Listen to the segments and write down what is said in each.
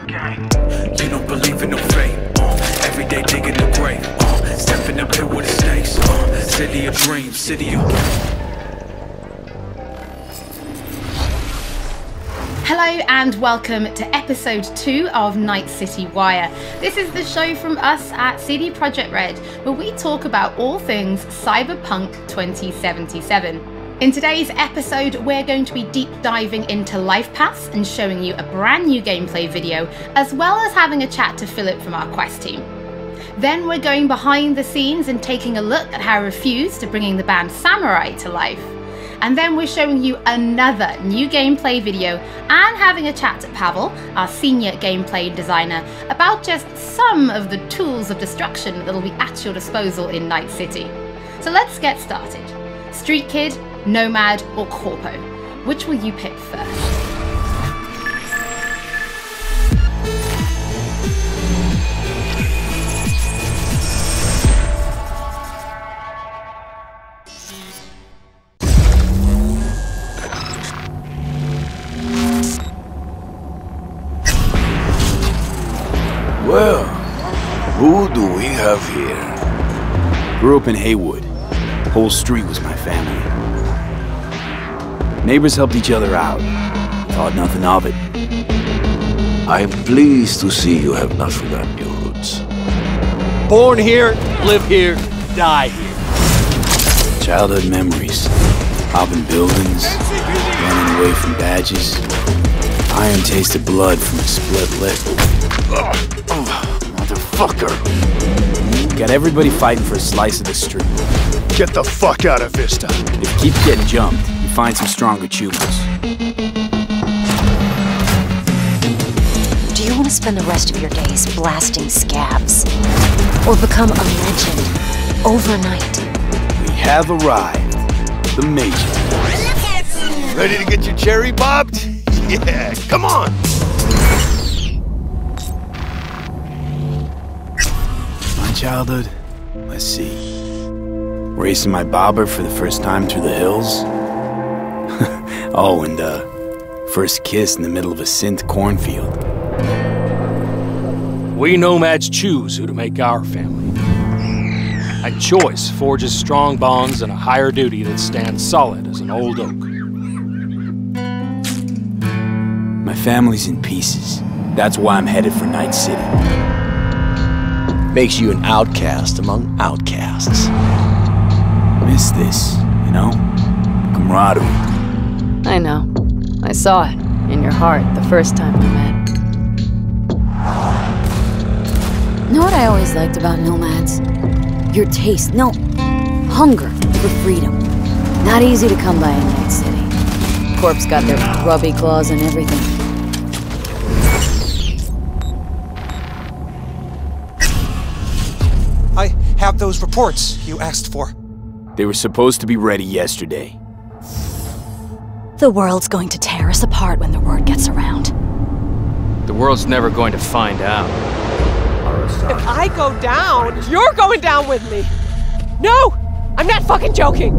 You don't believe in no fate. Every day digging the grave. Stepping up here with the snakes. City of dreams, city of... Hello and welcome to episode 2 of Night City Wire. This is the show from us at CD PROJEKT RED, where we talk about all things Cyberpunk 2077. In today's episode, we're going to be deep diving into life paths and showing you a brand new gameplay video, as well as having a chat to Philip from our quest team. Then we're going behind the scenes and taking a look at how Refused are bringing the band Samurai to life. And then we're showing you another new gameplay video and having a chat to Pavel, our senior gameplay designer, about just some of the tools of destruction that'll be at your disposal in Night City. So let's get started. Street Kid, Nomad or Corpo? Which will you pick first? Well, who do we have here? Grew up in Haywood. Whole street was my family. Neighbors helped each other out. Thought nothing of it. I'm pleased to see you have not forgotten your roots. Born here, live here, die here. Childhood memories. Hopping buildings, running away from badges. Iron tasted blood from a split lip. Motherfucker! Got everybody fighting for a slice of the street. Get the fuck out of Vista. If you keep getting jumped, you find some stronger choopers. Do you want to spend the rest of your days blasting scabs? Or become a legend overnight? We have arrived. The Major. Ready to get your cherry bobbed? Yeah, come on! My childhood? Let's see. Racing my bobber for the first time through the hills. Oh, and first kiss in the middle of a synth cornfield. We nomads choose who to make our family. And choice forges strong bonds and a higher duty that stands solid as an old oak. My family's in pieces. That's why I'm headed for Night City. Makes you an outcast among outcasts. Miss this, you know? Camaraderie. I know. I saw it in your heart the first time we met. Know what I always liked about nomads? Your taste, no, hunger for freedom. Not easy to come by in Night City. Corp's got their grubby claws and everything. I have those reports you asked for. They were supposed to be ready yesterday. The world's going to tear us apart when the word gets around. The world's never going to find out. If I go down, you're going down with me. No! I'm not fucking joking!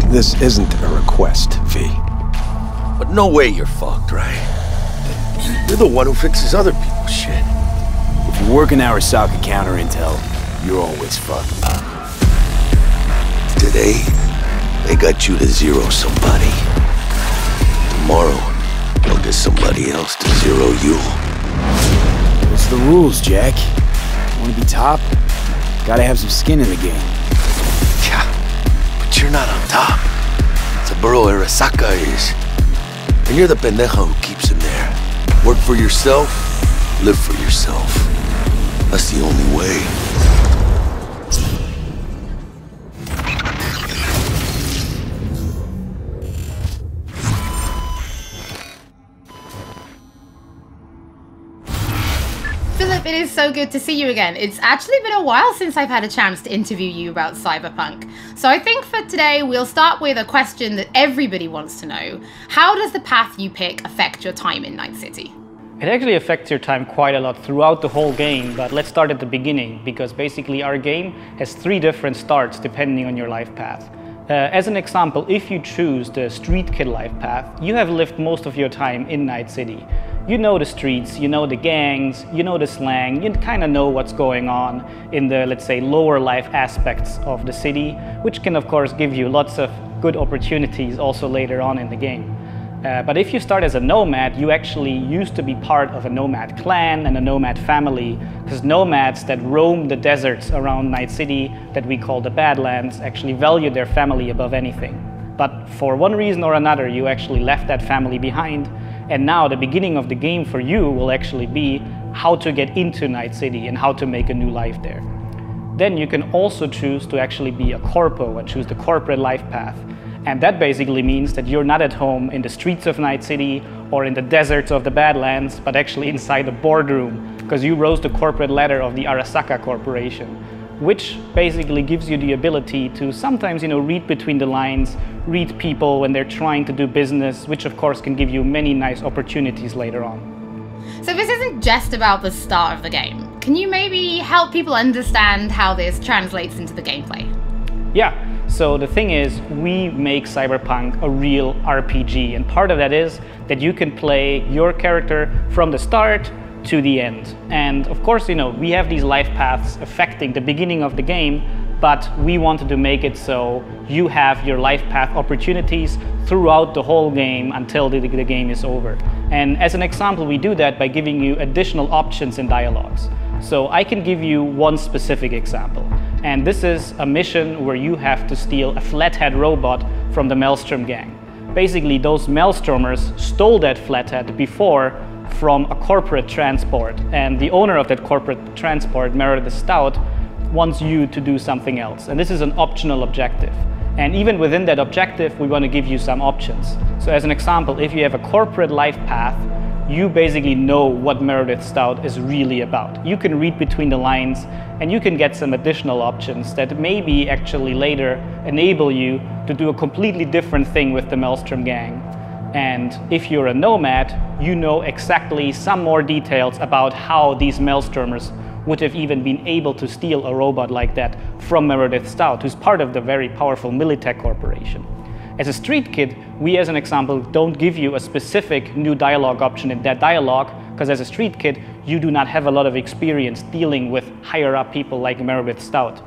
This isn't a request, V. But no way you're fucked, right? You're the one who fixes other people's shit. If you're working Arasaka counter intel, you're always fucked. Today, they got you to zero somebody. Tomorrow, they'll get somebody else to zero you. It's the rules, Jack. Want to be top? Gotta have some skin in the game. Yeah, but you're not on top. It's a burrow Arasaka is. And you're the pendeja who keeps him there. Work for yourself, live for yourself. That's the only way. Philip, it is so good to see you again. It's actually been a while since I've had a chance to interview you about Cyberpunk. So I think for today, we'll start with a question that everybody wants to know. How does the path you pick affect your time in Night City? It actually affects your time quite a lot throughout the whole game, but let's start at the beginning, because basically our game has 3 different starts depending on your life path. As an example, if you choose the Street Kid life path, you have lived most of your time in Night City. you know the streets, you know the gangs, you know the slang, you kind of know what's going on in the, let's say, lower life aspects of the city, which can of course give you lots of good opportunities also later on in the game. But if you start as a nomad, you actually used to be part of a nomad clan and a nomad family, because nomads that roam the deserts around Night City, that we call the Badlands, actually value their family above anything. But for one reason or another, you actually left that family behind, and now the beginning of the game for you will actually be how to get into Night City and how to make a new life there. Then you can also choose to actually be a corpo and choose the corporate life path. And that basically means that you're not at home in the streets of Night City or in the deserts of the Badlands, but actually inside a boardroom, because you rose the corporate ladder of the Arasaka Corporation, which basically gives you the ability to sometimes, read between the lines, read people when they're trying to do business, which of course can give you many nice opportunities later on. So this isn't just about the start of the game. Can you maybe help people understand how this translates into the gameplay? Yeah. So the thing is, we make Cyberpunk a real RPG, and part of that is that you can play your character from the start to the end. And of course, we have these life paths affecting the beginning of the game, but we wanted to make it so you have your life path opportunities throughout the whole game until the game is over. And as an example, we do that by giving you additional options in dialogues. So I can give you one specific example. And this is a mission where you have to steal a flathead robot from the Maelstrom gang. Basically, those Maelstromers stole that flathead before from a corporate transport. And the owner of that corporate transport, Meredith Stout, wants you to do something else. And this is an optional objective. And even within that objective, we want to give you some options. So as an example, if you have a corporate life path, you basically know what Meredith Stout is really about. You can read between the lines and you can get some additional options that maybe actually later enable you to do a completely different thing with the Maelstrom gang. And if you're a nomad, you know exactly some more details about how these Maelstromers would have even been able to steal a robot like that from Meredith Stout, who's part of the very powerful Militech Corporation. As a street kid, we as an example don't give you a specific new dialogue option in that dialogue, because as a street kid, you do not have a lot of experience dealing with higher up people like Meredith Stout.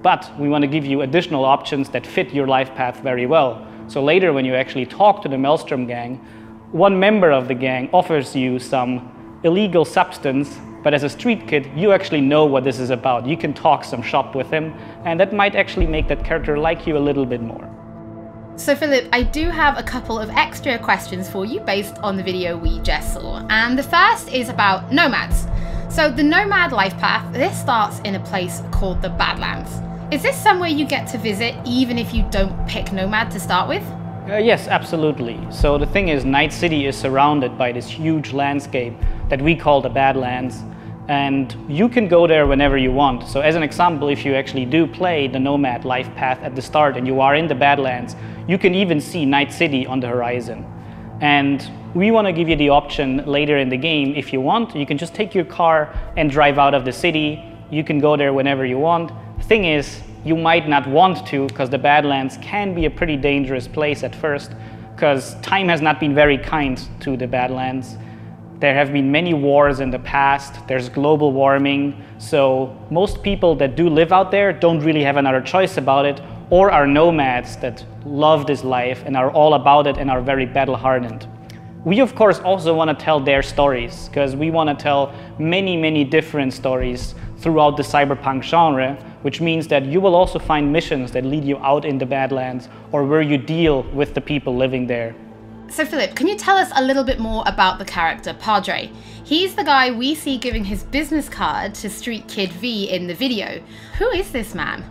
But we want to give you additional options that fit your life path very well. So later when you actually talk to the Maelstrom gang, one member of the gang offers you some illegal substance, but as a street kid, you actually know what this is about. You can talk some shop with him, and that might actually make that character like you a little bit more. So Philip, I do have a couple of extra questions for you based on the video we just saw. And the first is about nomads. So the nomad life path, this starts in a place called the Badlands. Is this somewhere you get to visit even if you don't pick nomad to start with? Yes, absolutely. So the thing is, Night City is surrounded by this huge landscape that we call the Badlands. And you can go there whenever you want. So as an example, if you actually do play the nomad life path at the start and you are in the Badlands, you can even see Night City on the horizon. And we want to give you the option later in the game, if you want, you can just take your car and drive out of the city. You can go there whenever you want. The thing is, you might not want to, because the Badlands can be a pretty dangerous place at first, because time has not been very kind to the Badlands. There have been many wars in the past, there's global warming, so most people that do live out there don't really have another choice about it, or are nomads that love this life and are all about it and are very battle-hardened. We of course also want to tell their stories, because we want to tell many different stories throughout the cyberpunk genre, which means that you will also find missions that lead you out in the Badlands or where you deal with the people living there. So Philip, can you tell us a little bit more about the character Padre? He's the guy we see giving his business card to Street Kid V in the video. Who is this man?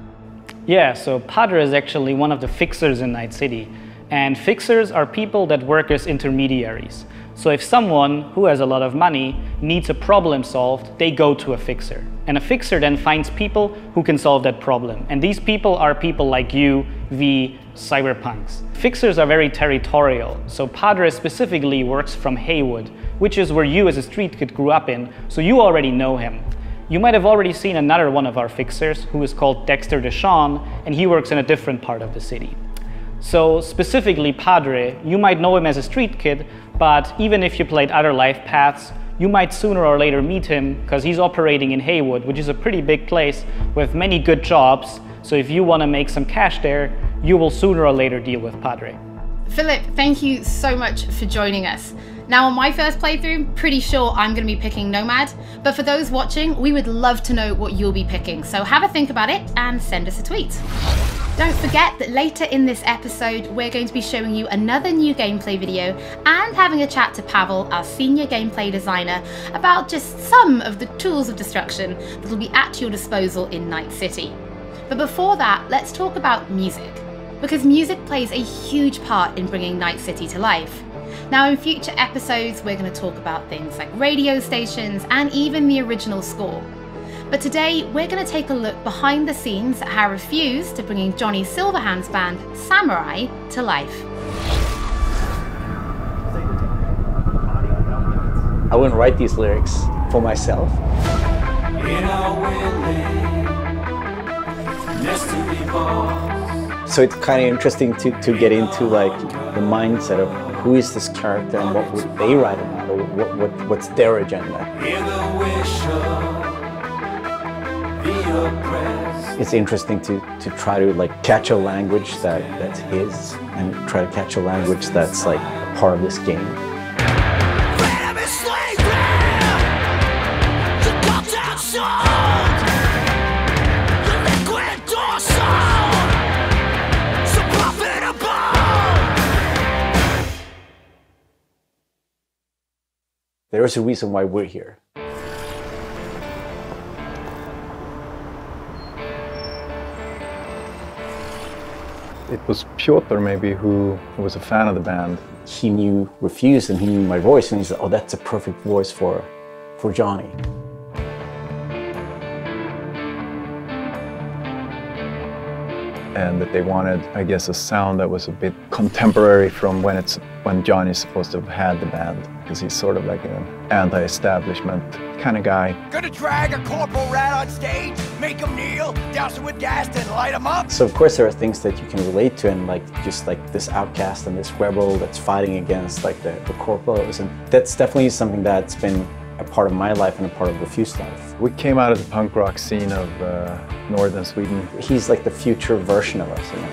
Yeah, so Padre is actually one of the fixers in Night City. And fixers are people that work as intermediaries. So if someone who has a lot of money needs a problem solved, they go to a fixer. And a fixer then finds people who can solve that problem. And these people are people like you, V, cyberpunks. Fixers are very territorial. So Padre specifically works from Haywood, which is where you as a street kid grew up in, so you already know him. You might have already seen another one of our fixers who is called Dexter Deshawn, and he works in a different part of the city. So specifically Padre, you might know him as a street kid, but even if you played other life paths, you might sooner or later meet him because he's operating in Haywood, which is a pretty big place with many good jobs. So if you want to make some cash there, you will sooner or later deal with Padre. Philip, thank you so much for joining us. Now, on my first playthrough, pretty sure I'm going to be picking Nomad, but for those watching, we would love to know what you'll be picking, so have a think about it and send us a tweet. Don't forget that later in this episode, we're going to be showing you another new gameplay video and having a chat to Pavel, our senior gameplay designer, about just some of the tools of destruction that will be at your disposal in Night City. But before that, let's talk about music, because music plays a huge part in bringing Night City to life. Now, in future episodes, we're going to talk about things like radio stations and even the original score. But today, we're going to take a look behind the scenes at how refused to bringing Johnny Silverhand's band, Samurai, to life. I wouldn't write these lyrics for myself. So it's kind of interesting to get into like the mindset of who is this character and what would they write about, or what's their agenda. It's interesting to try to like catch a language that's his and try to catch a language that's like part of this game. There is a reason why we're here. It was Piotr maybe who was a fan of the band. He knew Refused and he knew my voice and he said, oh, that's a perfect voice for Johnny. And that they wanted, I guess, a sound that was a bit contemporary from when Johnny's supposed to have had the band, because he's sort of like an anti-establishment kind of guy. Gonna drag a corporal rat on stage, make him kneel, douse him with gas, then light him up. So of course there are things that you can relate to, and like just like this outcast and this rebel that's fighting against like the corporals, and that's definitely something that's been a part of my life and a part of Refused life. We came out of the punk rock scene of northern Sweden. He's like the future version of us, you know?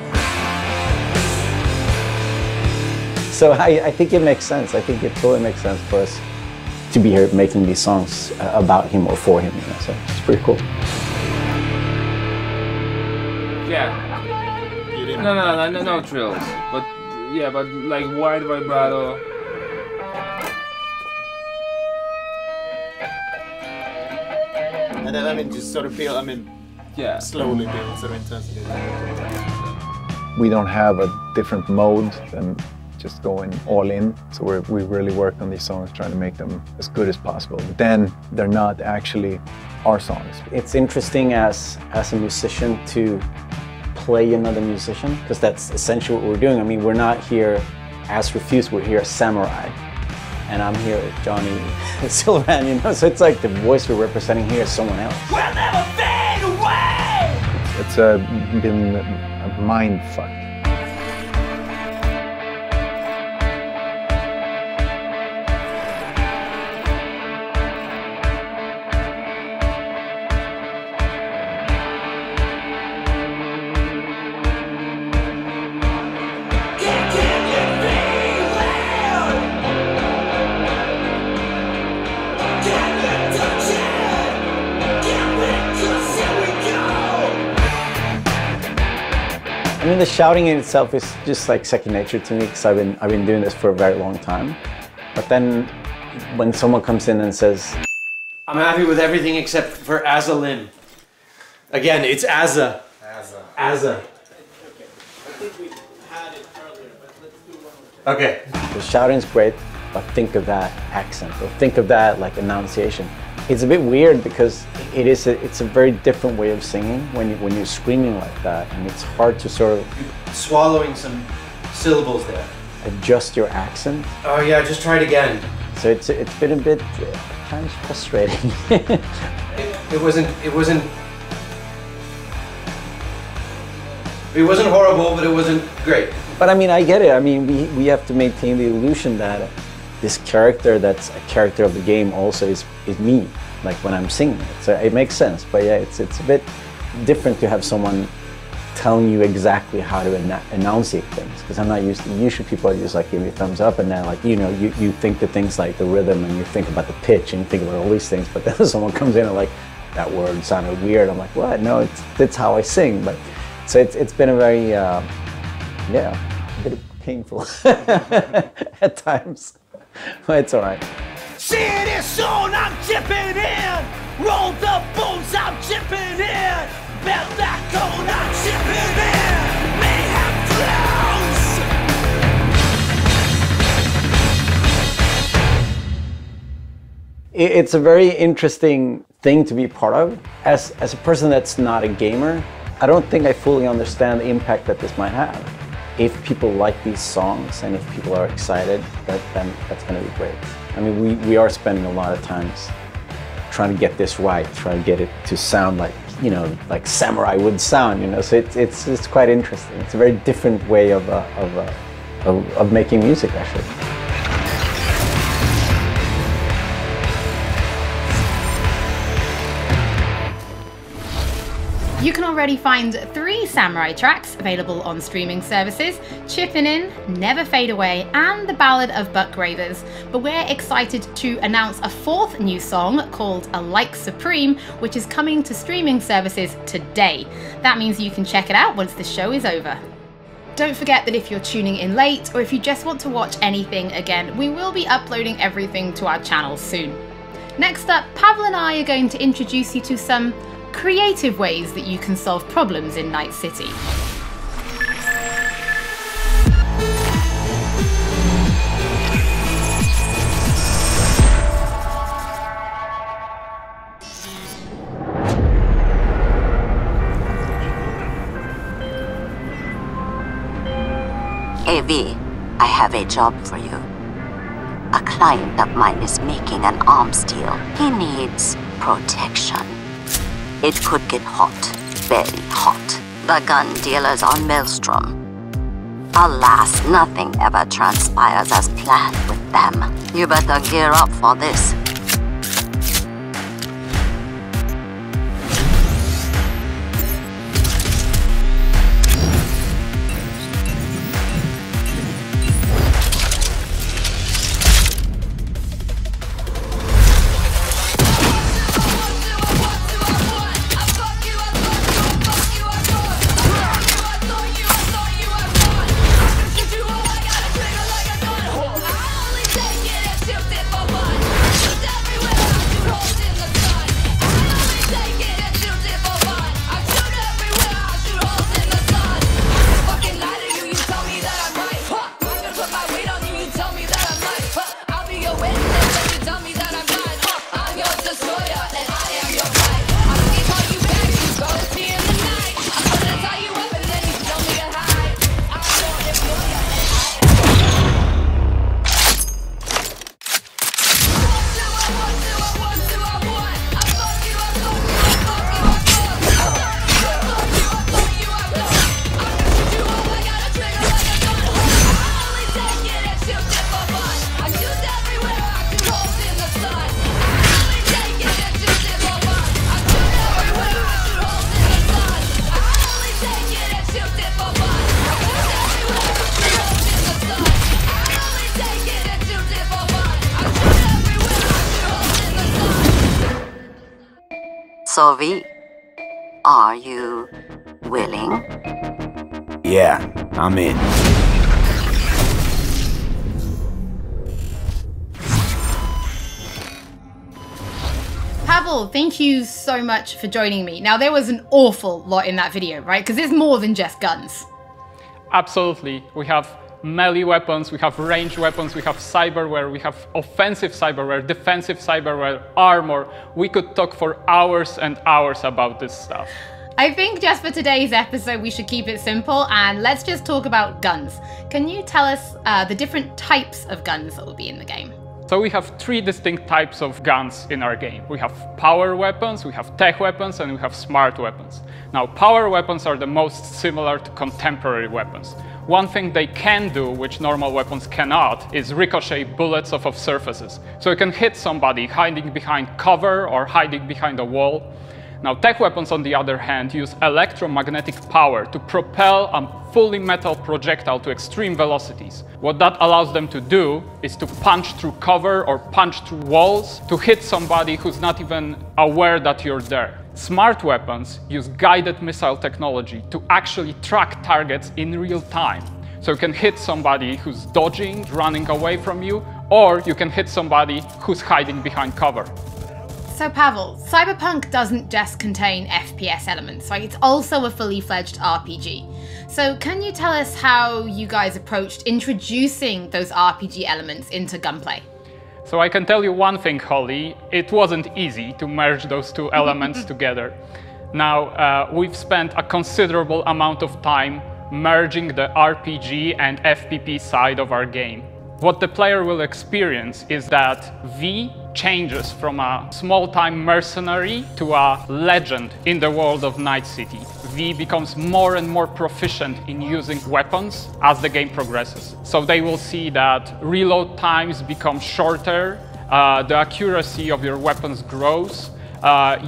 So I think it makes sense. I think it totally makes sense for us to be here making these songs about him or for him, you know? So it's pretty cool. Yeah. No drills. But yeah, but like wide vibrato. And then, I mean, just sort of build, I mean, yeah, slowly build sort of intensity. We don't have a different mode than just going all in. So we really work on these songs, trying to make them as good as possible. But then they're not actually our songs. It's interesting as a musician to play another musician, because that's essentially what we're doing. I mean, we're not here as Refused, we're here as Samurai. And I'm here with Johnny Silverhand, you know? So it's like the voice we're representing here is someone else. We'll never fade away! It's been a mind fuck. I mean, the shouting in itself is just like second nature to me, because I've been doing this for a very long time. But then when someone comes in and says, I'm happy with everything except for Azza Lim. Again, it's Azza. Azza. Okay. The shouting's great, but think of that accent, or think of that like enunciation. It's a bit weird because it's a very different way of singing when you're screaming like that, and it's hard to sort of swallowing some syllables there. Adjust your accent. Oh yeah, just try it again. So it's been a bit kind of frustrating. It wasn't horrible, but it wasn't great. But I mean, I get it. I mean, we have to maintain the illusion that this character that's a character of the game also is me, like when I'm singing it. So it makes sense, but yeah, it's a bit different to have someone telling you exactly how to enunciate things, because I'm not used to, usually people are just like give me a thumbs up and then like, you know, you think the things like the rhythm and you think about the pitch and you think about all these things, but then someone comes in and like, that word sounded weird. I'm like, what? No, that's how I sing. But so it's been a very, yeah, a bit painful at times, but it's all right. See this on, I'm chipping in. Roll the bones, I'm chipping in. Belt that cone, I'm chipping in. Mayhem clowns. It's a very interesting thing to be part of. As a person that's not a gamer, I don't think I fully understand the impact that this might have. If people like these songs and if people are excited, then that's going to be great. I mean, we are spending a lot of times trying to get this right, trying to get it to sound like, you know, like samurai would sound, you know. So it's quite interesting. It's a very different way of making music, actually. You can already find 3 Samurai tracks available on streaming services: Chippin' In, Never Fade Away, and The Ballad of Buck Gravers. But we're excited to announce a 4th new song called A Like Supreme, which is coming to streaming services today. That means you can check it out once the show is over. Don't forget that if you're tuning in late, or if you just want to watch anything again, we will be uploading everything to our channel soon. Next up, Pavel and I are going to introduce you to some creative ways that you can solve problems in Night City. AV, I have a job for you. A client of mine is making an arms deal. He needs protection. It could get hot, very hot. The gun dealers are Maelstrom. Alas, nothing ever transpires as planned with them. You better gear up for this. So V, are you willing? Yeah, I'm in. Pavel, thank you so much for joining me. Now, there was an awful lot in that video, right? Because there's more than just guns. Absolutely. We have melee weapons, we have ranged weapons, we have cyberware, we have offensive cyberware, defensive cyberware, armor. We could talk for hours and hours about this stuff. I think just for today's episode, we should keep it simple and let's just talk about guns. Can you tell us the different types of guns that will be in the game? So we have three distinct types of guns in our game. We have power weapons, we have tech weapons, and we have smart weapons. Now, power weapons are the most similar to contemporary weapons. One thing they can do, which normal weapons cannot, is ricochet bullets off of surfaces. So you can hit somebody hiding behind cover or hiding behind a wall. Now, tech weapons, on the other hand, use electromagnetic power to propel a fully metal projectile to extreme velocities. What that allows them to do is to punch through cover or punch through walls to hit somebody who's not even aware that you're there. Smart weapons use guided missile technology to actually track targets in real time. So you can hit somebody who's dodging, running away from you, or you can hit somebody who's hiding behind cover. So Pavel, Cyberpunk doesn't just contain FPS elements, right? It's also a fully fledged RPG. So can you tell us how you guys approached introducing those RPG elements into gunplay? So I can tell you one thing, Holly, it wasn't easy to merge those two elements together. Now, we've spent a considerable amount of time merging the RPG and FPP side of our game. What the player will experience is that V changes from a small-time mercenary to a legend in the world of Night City. V becomes more and more proficient in using weapons as the game progresses. So they will see that reload times become shorter, the accuracy of your weapons grows,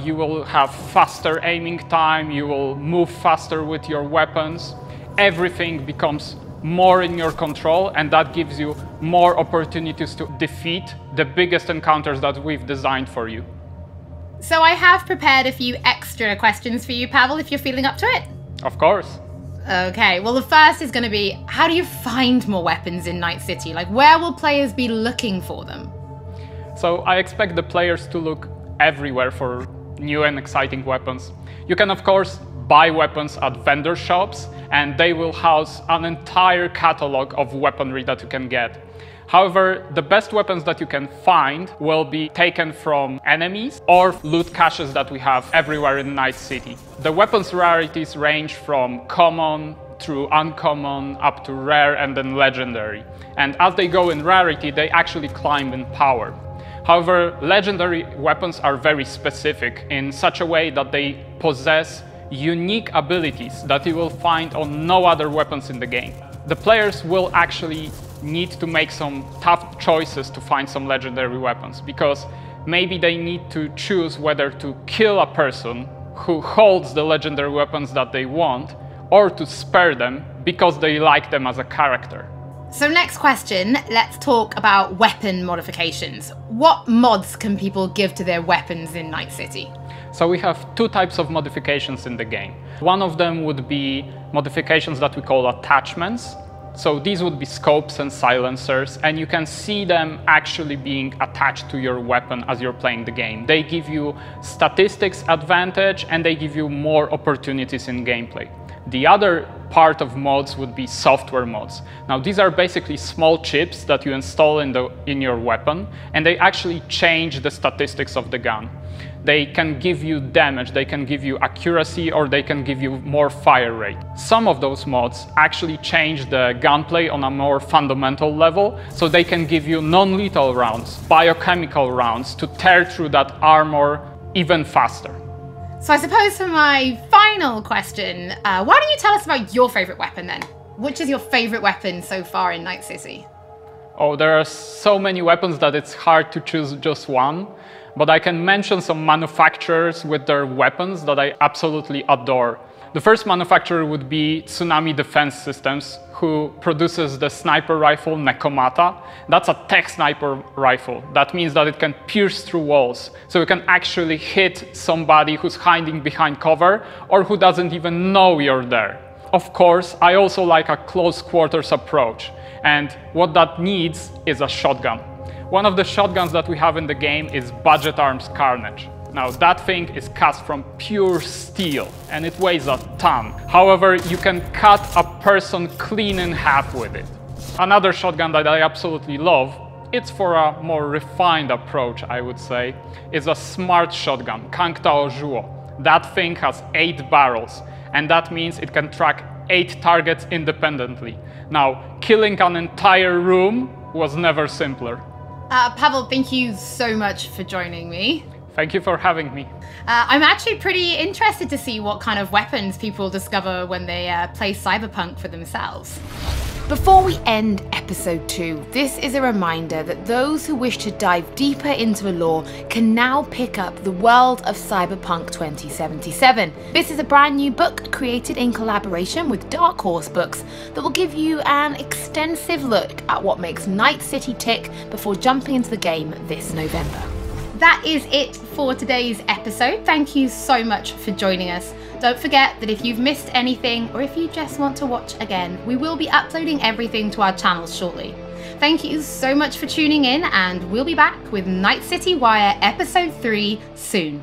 you will have faster aiming time, you will move faster with your weapons. Everything becomes more in your control, and that gives you more opportunities to defeat the biggest encounters that we've designed for you. So I have prepared a few extra questions for you, Pavel, if you're feeling up to it. Of course. Okay, well the first is going to be, how do you find more weapons in Night City? Like, where will players be looking for them? So I expect the players to look everywhere for new and exciting weapons. You can, of course, buy weapons at vendor shops, and they will house an entire catalog of weaponry that you can get. However, the best weapons that you can find will be taken from enemies or loot caches that we have everywhere in Night City. The weapons rarities range from common through uncommon up to rare and then legendary. And as they go in rarity, they actually climb in power. However, legendary weapons are very specific in such a way that they possess unique abilities that you will find on no other weapons in the game. The players will actually need to make some tough choices to find some legendary weapons, because maybe they need to choose whether to kill a person who holds the legendary weapons that they want, or to spare them because they like them as a character. So next question, let's talk about weapon modifications. What mods can people give to their weapons in Night City? So we have two types of modifications in the game. One of them would be modifications that we call attachments. So these would be scopes and silencers, and you can see them actually being attached to your weapon as you're playing the game. They give you statistics advantage, and they give you more opportunities in gameplay. The other part of mods would be software mods. Now, these are basically small chips that you install in your weapon, and they actually change the statistics of the gun. They can give you damage, they can give you accuracy, or they can give you more fire rate. Some of those mods actually change the gunplay on a more fundamental level, so they can give you non-lethal rounds, biochemical rounds, to tear through that armor even faster. So I suppose for my final question, why don't you tell us about your favorite weapon then? Which is your favorite weapon so far in Night City? Oh, there are so many weapons that it's hard to choose just one. But I can mention some manufacturers with their weapons that I absolutely adore. The first manufacturer would be Tsunami Defense Systems, who produces the sniper rifle Nekomata. That's a tech sniper rifle. That means that it can pierce through walls. So you can actually hit somebody who's hiding behind cover or who doesn't even know you're there. Of course, I also like a close quarters approach. And what that needs is a shotgun. One of the shotguns that we have in the game is Budget Arms Carnage. Now, that thing is cast from pure steel, and it weighs a ton. However, you can cut a person clean in half with it. Another shotgun that I absolutely love, it's for a more refined approach, I would say, is a smart shotgun, Kangtao Zhuo. That thing has 8 barrels, and that means it can track 8 targets independently. Now, killing an entire room was never simpler. Pavel, thank you so much for joining me. Thank you for having me. I'm actually pretty interested to see what kind of weapons people discover when they play Cyberpunk for themselves. Before we end episode 2, this is a reminder that those who wish to dive deeper into the lore can now pick up The World of Cyberpunk 2077. This is a brand new book created in collaboration with Dark Horse Books that will give you an extensive look at what makes Night City tick before jumping into the game this November. That is it for today's episode. Thank you so much for joining us. Don't forget that if you've missed anything or if you just want to watch again, we will be uploading everything to our channels shortly. Thank you so much for tuning in, and we'll be back with Night City Wire Episode 3 soon.